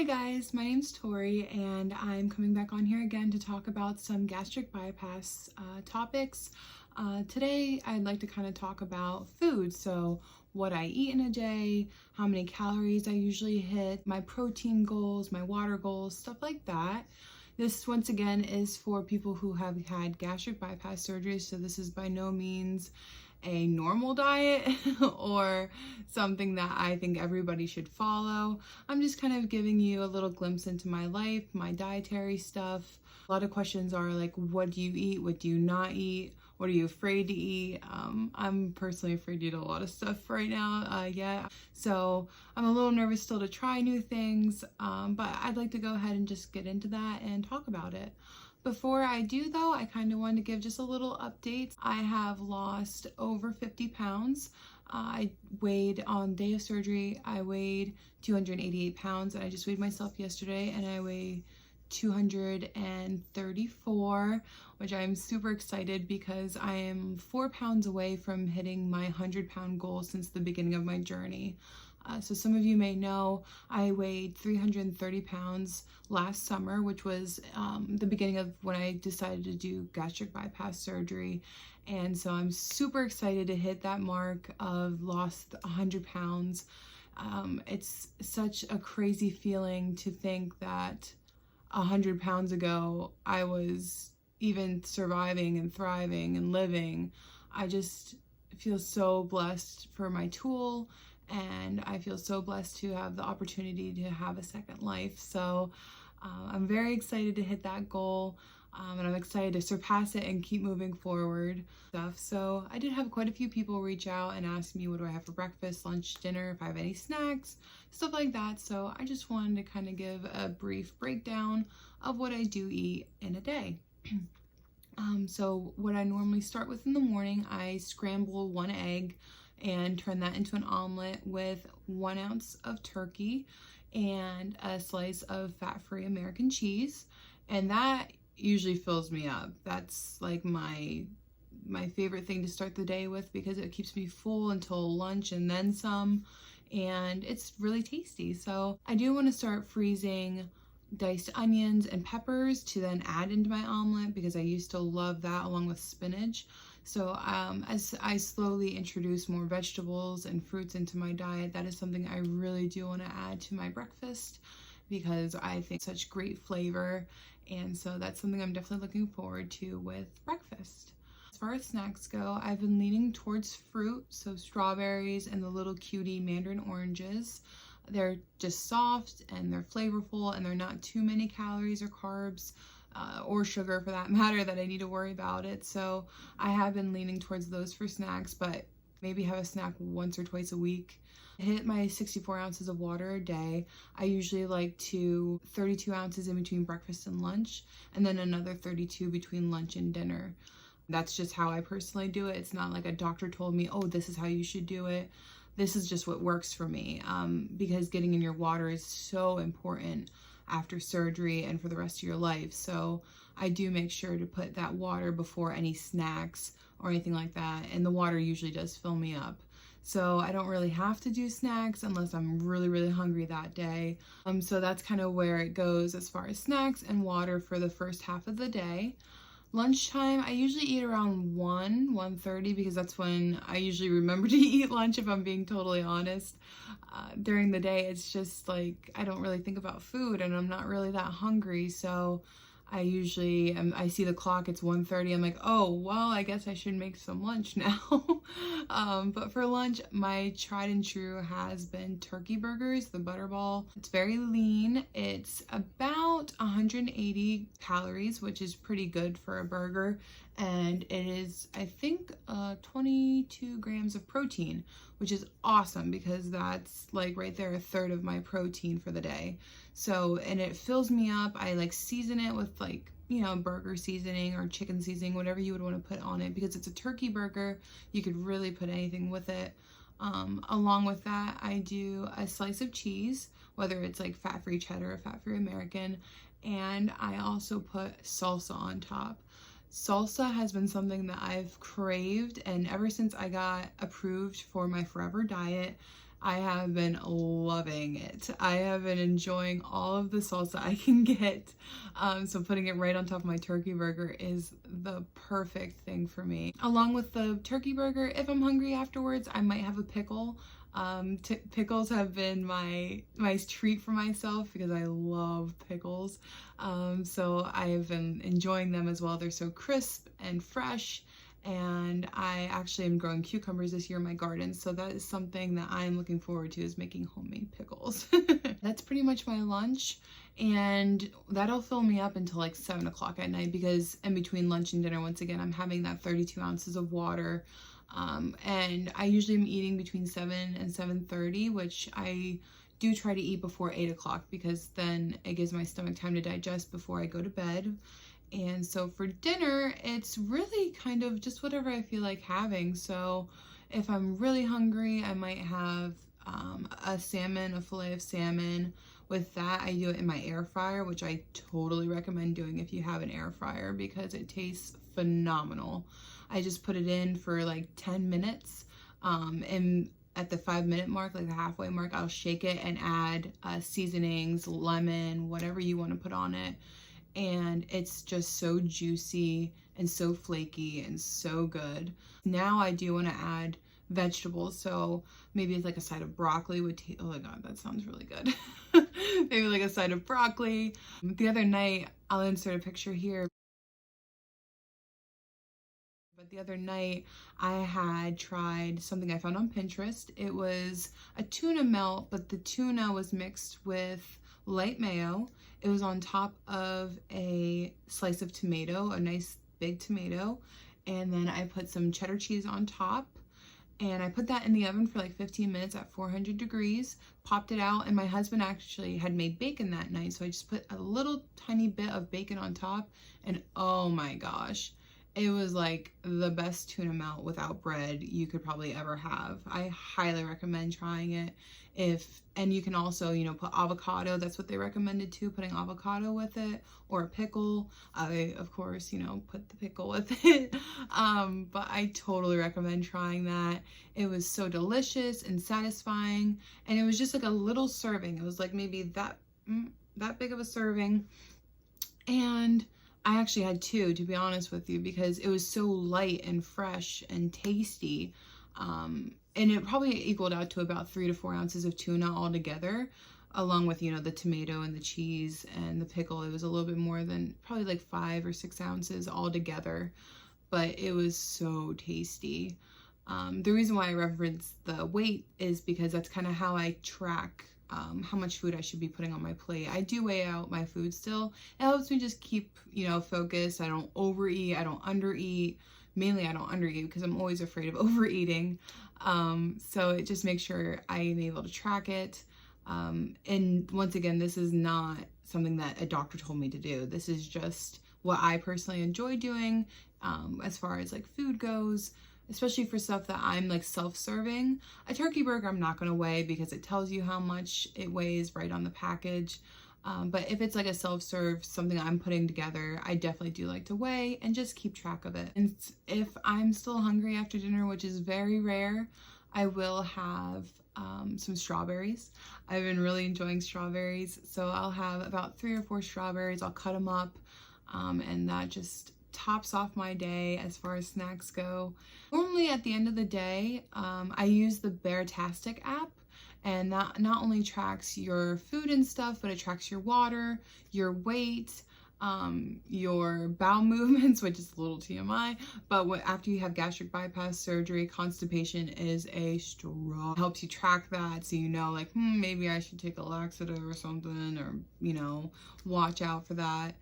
Hi guys, my name's Tori and I'm coming back on here again to talk about some gastric bypass topics. Today I'd like to kind of talk about food, so what I eat in a day, how many calories I usually hit, my protein goals, my water goals, stuff like that. This once again is for people who have had gastric bypass surgery, so this is by no means a normal diet or something that I think everybody should follow. I'm just kind of giving you a little glimpse into my life, my dietary stuff. A lot of questions are like, what do you eat? What do you not eat? What are you afraid to eat? I'm personally afraid to eat a lot of stuff right now, so I'm a little nervous still to try new things, but I'd like to go ahead and just get into that and talk about it. Before I do though, I kind of wanted to give just a little update. I have lost over 50 pounds. I weighed on day of surgery, I weighed 288 pounds, and I just weighed myself yesterday and I weigh 234, which I'm super excited because I am 4 pounds away from hitting my 100-pound goal since the beginning of my journey. So some of you may know I weighed 330 pounds last summer, which was the beginning of when I decided to do gastric bypass surgery. And so I'm super excited to hit that mark of lost 100 pounds. It's such a crazy feeling to think that 100 pounds ago I was even surviving and thriving and living. I just feel so blessed for my tool, and I feel so blessed to have the opportunity to have a second life. So I'm very excited to hit that goal, and I'm excited to surpass it and keep moving forward. So I did have quite a few people reach out and ask me what do I have for breakfast, lunch, dinner, if I have any snacks, stuff like that. So I just wanted to kind of give a brief breakdown of what I do eat in a day. So what I normally start with in the morning, I scramble 1 egg and turn that into an omelet with 1 ounce of turkey and a slice of fat-free American cheese, and that usually fills me up. That's like my favorite thing to start the day with because it keeps me full until lunch and then some, and it's really tasty. So I do want to start freezing diced onions and peppers to then add into my omelet because I used to love that along with spinach. So as I slowly introduce more vegetables and fruits into my diet, that is something I really do want to add to my breakfast because I think it's such great flavor, and so that's something I'm definitely looking forward to with breakfast. As far as snacks go, I've been leaning towards fruit, so strawberries and the little cutie mandarin oranges. They're just soft and they're flavorful and they're not too many calories or carbs or sugar for that matter that I need to worry about it. So I have been leaning towards those for snacks, but maybe have a snack once or twice a week. I hit my 64 ounces of water a day. I usually like to 32 ounces in between breakfast and lunch, and then another 32 between lunch and dinner. That's just how I personally do it. It's not like a doctor told me, oh, this is how you should do it. This is just what works for me, because getting in your water is so important after surgery and for the rest of your life. So I do make sure to put that water before any snacks or anything like that, and the water usually does fill me up. So I don't really have to do snacks unless I'm really, really hungry that day. So that's kind of where it goes as far as snacks and water for the first half of the day. Lunchtime, I usually eat around 1:30 because that's when I usually remember to eat lunch, if I'm being totally honest. During the day, it's just like I don't really think about food and I'm not really that hungry, so I see the clock, it's 1:30, I'm like, oh, well, I guess I should make some lunch now. But for lunch, my tried and true has been turkey burgers, the Butterball. It's very lean. It's about 180 calories, which is pretty good for a burger. And it is, I think, 22 grams of protein, which is awesome because that's like right there a third of my protein for the day. So, and it fills me up. I like season it with like, burger seasoning or chicken seasoning, whatever you would want to put on it, because it's a turkey burger. You could really put anything with it. Along with that, I do a slice of cheese, whether it's like fat-free cheddar or fat-free American, and I also put salsa on top. Salsa has been something that I've craved, and ever since I got approved for my Forever diet, I have been loving it. I have been enjoying all of the salsa I can get. So putting it right on top of my turkey burger is the perfect thing for me. Along with the turkey burger, if I'm hungry afterwards, I might have a pickle. Pickles have been my treat for myself because I love pickles. So I've been enjoying them as well. They're so crisp and fresh. And I actually am growing cucumbers this year in my garden, so that is something that I'm looking forward to, is making homemade pickles. That's pretty much my lunch, and that'll fill me up until like 7 o'clock at night, because in between lunch and dinner, once again, I'm having that 32 ounces of water, and I usually am eating between 7 and 7:30, which I do try to eat before 8 o'clock, because then it gives my stomach time to digest before I go to bed. And so for dinner, it's really kind of just whatever I feel like having. So if I'm really hungry, I might have a fillet of salmon. With that, I do it in my air fryer, which I totally recommend doing if you have an air fryer, because it tastes phenomenal. I just put it in for like 10 minutes, and at the 5-minute mark, like the halfway mark, I'll shake it and add seasonings, lemon, whatever you want to put on it. And it's just so juicy and so flaky and so good. Now I do want to add vegetables, so maybe it's like a side of broccoli would oh my god, that sounds really good. Maybe like a side of broccoli. The other night, I'll insert a picture here, but the other night I had tried something I found on Pinterest. It was a tuna melt, but the tuna was mixed with light mayo. It was on top of a slice of tomato, a nice big tomato, and then I put some cheddar cheese on top, and I put that in the oven for like 15 minutes at 400 degrees, popped it out, and my husband actually had made bacon that night, so I just put a little tiny bit of bacon on top, and oh my gosh, it was like the best tuna melt without bread you could probably ever have. I highly recommend trying it. And you can also, you know, put avocado. That's what they recommended too, putting avocado with it, or a pickle. I, of course, you know, put the pickle with it. But I totally recommend trying that. It was so delicious and satisfying. And it was just like a little serving. It was like maybe that big of a serving. And I actually had two, to be honest with you, because it was so light and fresh and tasty. And it probably equaled out to about 3 to 4 ounces of tuna altogether, along with, you know, the tomato and the cheese and the pickle. It was a little bit more than probably like 5 or 6 ounces altogether, but it was so tasty. The reason why I reference the weight is because that's kind of how I track how much food I should be putting on my plate. I do weigh out my food still. It helps me just keep, you know, focused. I don't overeat, I don't undereat. Mainly I don't undereat because I'm always afraid of overeating. So it just makes sure I am able to track it. And once again, this is not something that a doctor told me to do. This is just what I personally enjoy doing, as far as like food goes, especially for stuff that I'm like self-serving. A turkey burger I'm not going to weigh because it tells you how much it weighs right on the package. But if it's like a self-serve, something I'm putting together, I definitely do like to weigh and just keep track of it. And if I'm still hungry after dinner, which is very rare, I will have some strawberries. I've been really enjoying strawberries, so I'll have about 3 or 4 strawberries. I'll cut them up, and that just tops off my day as far as snacks go. Normally at the end of the day, I use the Beartastic app, and that not only tracks your food and stuff, but it tracks your water, your weight, your bowel movements, which is a little TMI, but after you have gastric bypass surgery, constipation is a struggle. It helps you track that, so you know, like, maybe I should take a laxative or something, or, you know, watch out for that.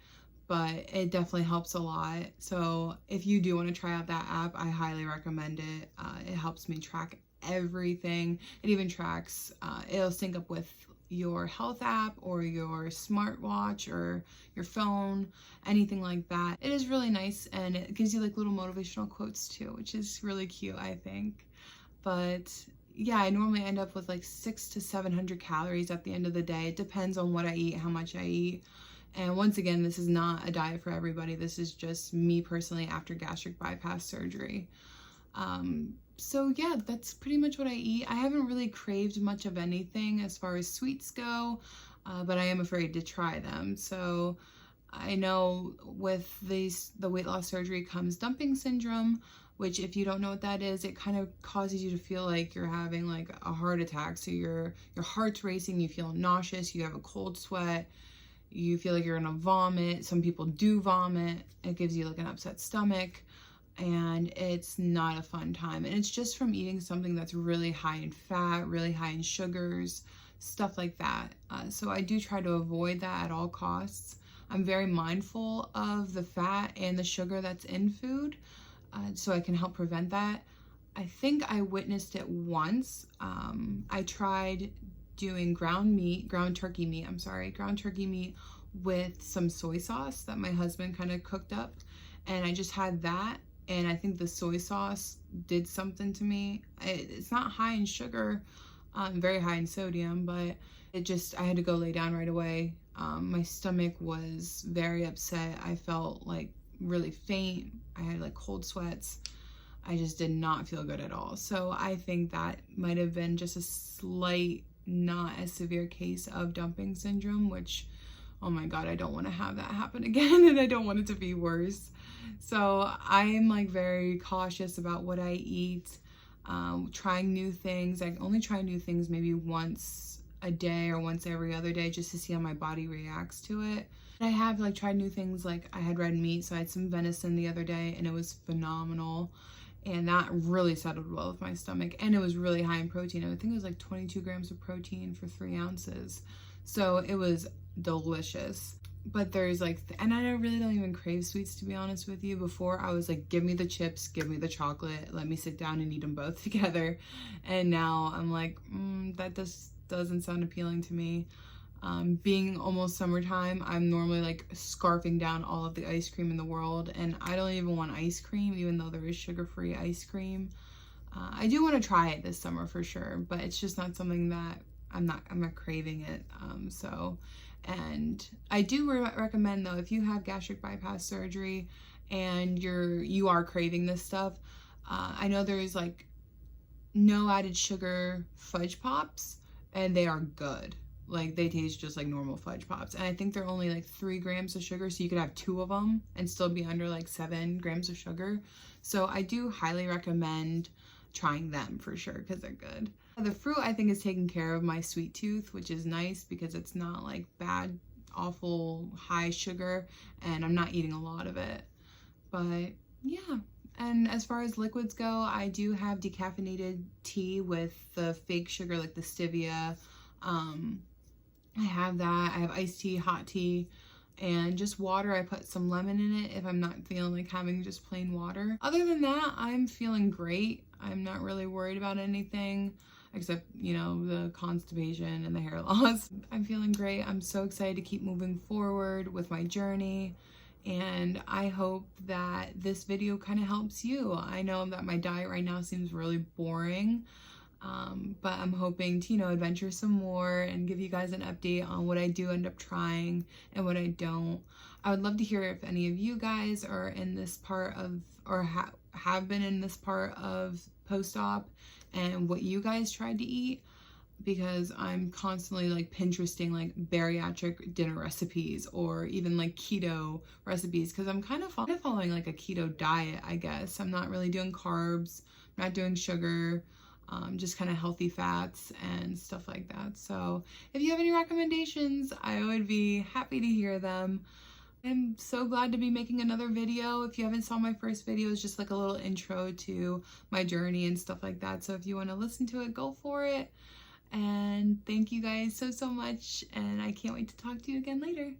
But it definitely helps a lot. So if you do want to try out that app, I highly recommend it. It helps me track everything. It even tracks, it'll sync up with your health app or your smartwatch or your phone, anything like that. It is really nice, and it gives you like little motivational quotes too, which is really cute, I think. But yeah, I normally end up with like 600 to 700 calories at the end of the day. It depends on what I eat, how much I eat. And once again, this is not a diet for everybody. This is just me personally after gastric bypass surgery. So yeah, that's pretty much what I eat. I haven't really craved much of anything as far as sweets go, but I am afraid to try them. So I know with the weight loss surgery comes dumping syndrome, which if you don't know what that is, it kind of causes you to feel like you're having like a heart attack. So your heart's racing, you feel nauseous, you have a cold sweat, you feel like you're gonna vomit. Some people do vomit. It gives you like an upset stomach, and it's not a fun time. And it's just from eating something that's really high in fat, really high in sugars, stuff like that. So I do try to avoid that at all costs. I'm very mindful of the fat and the sugar that's in food, so I can help prevent that. I think I witnessed it once. I tried doing ground turkey meat with some soy sauce that my husband kind of cooked up. And I just had that. And I think the soy sauce did something to me. It's not high in sugar, very high in sodium, but I had to go lay down right away. My stomach was very upset. I felt like really faint. I had like cold sweats. I just did not feel good at all. So I think that might have been just a slight, not as severe case of dumping syndrome, which, oh my God, I don't want to have that happen again, and I don't want it to be worse. So I am like very cautious about what I eat, trying new things. I only try new things maybe once a day or once every other day just to see how my body reacts to it. I have like tried new things, like I had red meat, so I had some venison the other day and it was phenomenal. And that really settled well with my stomach, and it was really high in protein. I think it was like 22 grams of protein for 3 ounces. So it was delicious. But there's like, and I really don't even crave sweets, to be honest with you. Before I was like, give me the chips, give me the chocolate, let me sit down and eat them both together. And now I'm like, that just doesn't sound appealing to me. Being almost summertime, I'm normally like scarfing down all of the ice cream in the world, and I don't even want ice cream, even though there is sugar-free ice cream. I do want to try it this summer for sure, but it's just not something that I'm not craving it. And I do recommend though, if you have gastric bypass surgery and you are craving this stuff, I know there's like no added sugar fudge pops, and they are good. Like they taste just like normal fudge pops, and I think they're only like 3 grams of sugar, so you could have 2 of them and still be under like 7 grams of sugar. So I do highly recommend trying them for sure, because they're good. The fruit, I think, is taking care of my sweet tooth, which is nice because it's not like bad, awful high sugar, and I'm not eating a lot of it. But yeah. And as far as liquids go, I do have decaffeinated tea with the fake sugar, like the stevia. I have that. I have iced tea, hot tea, and just water. I put some lemon in it if I'm not feeling like having just plain water. Other than that, I'm feeling great. I'm not really worried about anything except, you know, the constipation and the hair loss. I'm feeling great. I'm so excited to keep moving forward with my journey. And I hope that this video kind of helps you. I know that my diet right now seems really boring, but I'm hoping to, you know, adventure some more and give you guys an update on what I do end up trying and what I don't. I would love to hear if any of you guys are in this part of, or have been in this part of post-op, and what you guys tried to eat, because I'm constantly like Pinteresting like bariatric dinner recipes or even like keto recipes, because I'm kind of following like a keto diet, I guess. I'm not really doing carbs, I'm not doing sugar, just kind of healthy fats and stuff like that. So if you have any recommendations, I would be happy to hear them. I'm so glad to be making another video. If you haven't saw my first video, it's just like a little intro to my journey and stuff like that. So if you want to listen to it, go for it. And thank you guys so much, and I can't wait to talk to you again later.